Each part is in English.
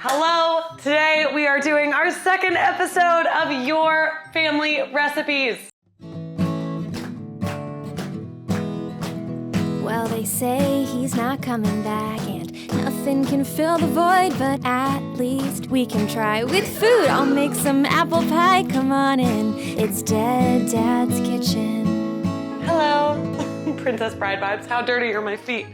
Hello, today we are doing our second episode of Your Family Recipes. Well, they say he's not coming back and nothing can fill the void, but at least we can try. With food, I'll make some apple pie, come on in. It's Dead Dad's Kitchen. Hello, Princess Bride vibes. How dirty are my feet?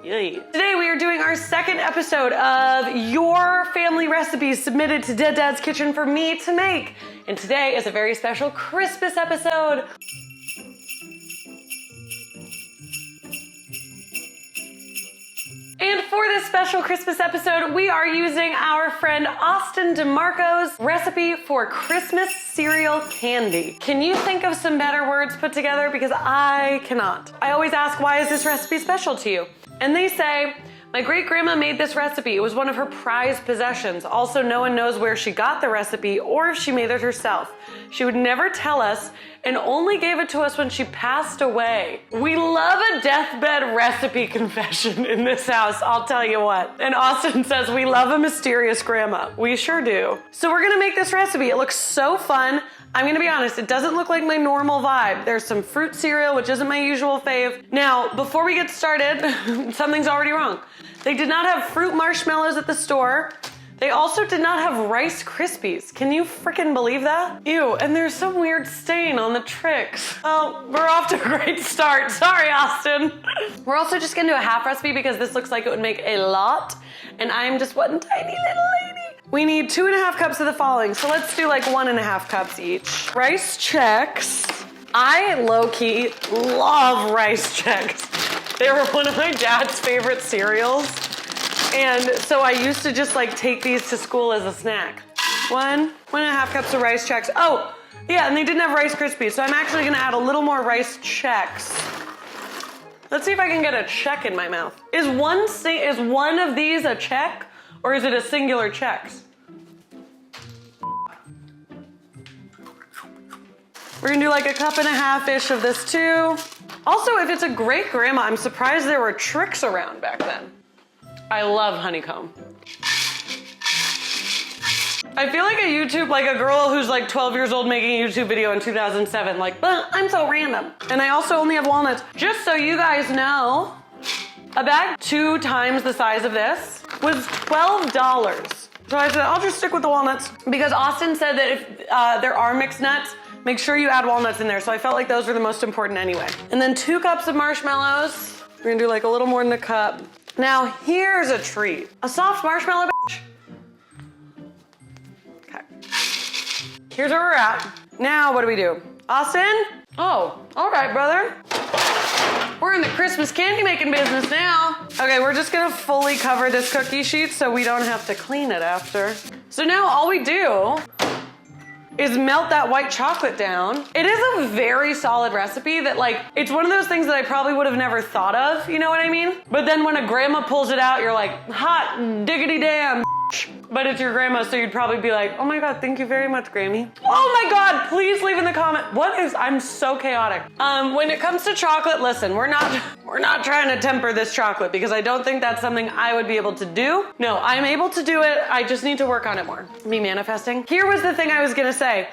Yay. Today we are doing our second episode of Your Family Recipes submitted to Dead Dad's Kitchen for me to make. And today is a very special Christmas episode. And for this special Christmas episode, we are using our friend Austyn DeMarco's recipe for Christmas cereal candy. Can you think of some better words put together? Because I cannot. I always ask, why is this recipe special to you? And they say, my great grandma made this recipe. It was one of her prized possessions. Also, no one knows where she got the recipe or if she made it herself. She would never tell us and only gave it to us when she passed away. We love a deathbed recipe confession in this house, I'll tell you what. And Austyn says we love a mysterious grandma. We sure do. So we're gonna make this recipe. It looks so fun. I'm gonna be honest, it doesn't look like my normal vibe. There's some fruit cereal, which isn't my usual fave. Now, before we get started, something's already wrong. They did not have fruit marshmallows at the store. They also did not have Rice Krispies. Can you freaking believe that? Ew, and there's some weird stain on the Trix. Oh, we're off to a great start. Sorry, Austyn. We're also just gonna do a half recipe because this looks like it would make a lot, and I'm just one tiny little lady. We need 2.5 cups of the following, so let's do like 1.5 cups each. Rice Chex. I low-key love Rice Chex. They were one of my dad's favorite cereals. And so I used to just like take these to school as a snack. 1.5 cups of Rice Chex. Oh, yeah, and they didn't have Rice Krispies, so I'm actually gonna add a little more Rice Chex. Let's see if I can get a check in my mouth. Is one of these a check, or is it a singular Chex? We're gonna do like 1.5-ish of this too. Also, if it's a great grandma, I'm surprised there were Trix around back then. I love honeycomb. I feel like a girl who's like 12 years old making a YouTube video in 2007, like, I'm so random. And I also only have walnuts. Just so you guys know, a bag 2 times the size of this was $12. So I said, I'll just stick with the walnuts because Austyn said that if there are mixed nuts, make sure you add walnuts in there. So I felt like those were the most important anyway. And then 2 cups of marshmallows. We're gonna do like a little more than a cup. Now, here's a treat. A soft marshmallow batch. Okay. Here's where we're at. Now, what do we do? Austyn? Oh, all right, brother. We're in the Christmas candy making business now. Okay, we're just gonna fully cover this cookie sheet so we don't have to clean it after. So now all we do is melt that white chocolate down. It is a very solid recipe that it's one of those things that I probably would have never thought of, you know what I mean? But then when a grandma pulls it out, you're like, hot diggity damn, but it's your grandma, so you'd probably be like, oh my God, thank you very much, Grammy. Oh my God, please leave in the comment. I'm so chaotic. When it comes to chocolate, listen, we're not trying to temper this chocolate because I don't think that's something I would be able to do. No, I'm able to do it. I just need to work on it more. Me manifesting. Here was the thing I was gonna say.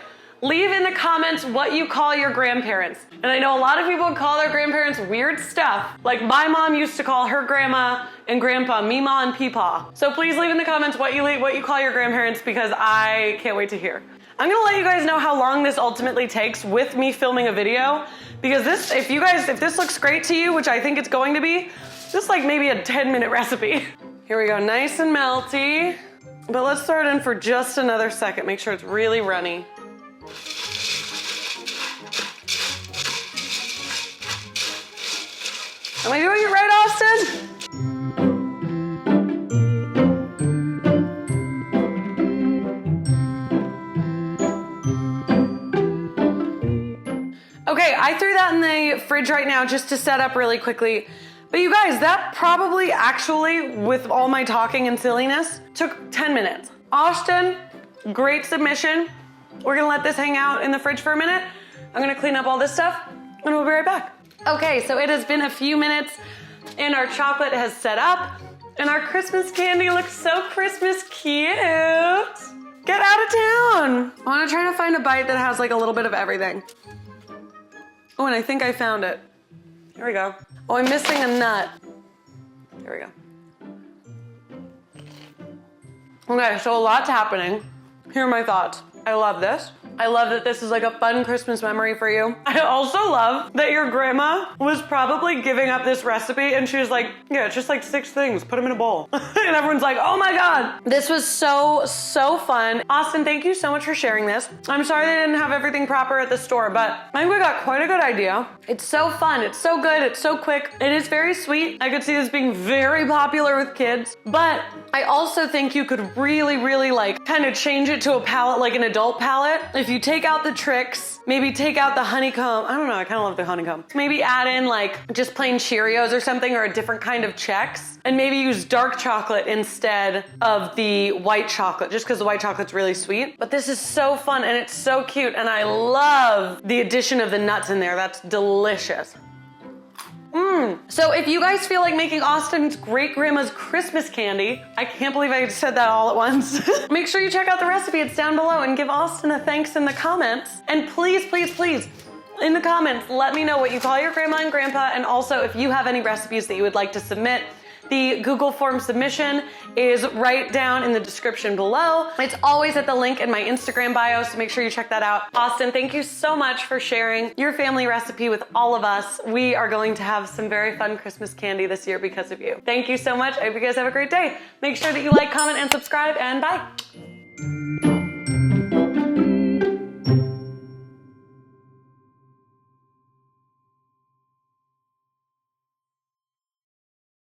Leave in the comments what you call your grandparents. And I know a lot of people call their grandparents weird stuff. Like my mom used to call her grandma and grandpa Meemaw and Peepaw. So please leave in the comments what you call your grandparents because I can't wait to hear. I'm gonna let you guys know how long this ultimately takes with me filming a video because if this looks great to you, which I think it's going to be, this is like maybe a 10-minute recipe. Here we go, nice and melty. But let's throw it in for just another second. Make sure it's really runny. Am I doing it right, Austyn? Okay, I threw that in the fridge right now just to set up really quickly. But you guys, that probably actually, with all my talking and silliness, took 10 minutes. Austyn, great submission. We're gonna let this hang out in the fridge for a minute. I'm gonna clean up all this stuff and we'll be right back. Okay, so it has been a few minutes and our chocolate has set up and our Christmas candy looks so Christmas cute. find a bite that has like a little bit of everything. Oh, and I think I found it. Here we go. Oh, I'm missing a nut. There we go. Okay, so a lot's happening. Here are my thoughts. I love this. I love that this is like a fun Christmas memory for you. I also love that your grandma was probably giving up this recipe and she was like, yeah, it's just like 6 things, put them in a bowl. And everyone's like, oh my God. This was so fun. Austyn, thank you so much for sharing this. I'm sorry they didn't have everything proper at the store, but I think we got quite a good idea. It's so fun, it's so good, it's so quick. It is very sweet. I could see this being very popular with kids, but I also think you could really like kind of change it to a palette, like an adult palette. If you take out the Trix, maybe take out the honeycomb. I don't know, I kind of love the honeycomb. Maybe add in like just plain Cheerios or something, or a different kind of Chex, and maybe use dark chocolate instead of the white chocolate, just because the white chocolate's really sweet. But this is so fun and it's so cute, and I love the addition of the nuts in there. That's delicious. So if you guys feel like making Austyn's great grandma's Christmas candy, I can't believe I said that all at once. Make sure you check out the recipe, it's down below, and give Austyn a thanks in the comments. And please, in the comments, let me know what you call your grandma and grandpa, and also if you have any recipes that you would like to submit. The Google form submission is right down in the description below. It's always at the link in my Instagram bio, so make sure you check that out. Austyn, thank you so much for sharing your family recipe with all of us. We are going to have some very fun Christmas candy this year because of you. Thank you so much. I hope you guys have a great day. Make sure that you like, comment, and subscribe, and bye.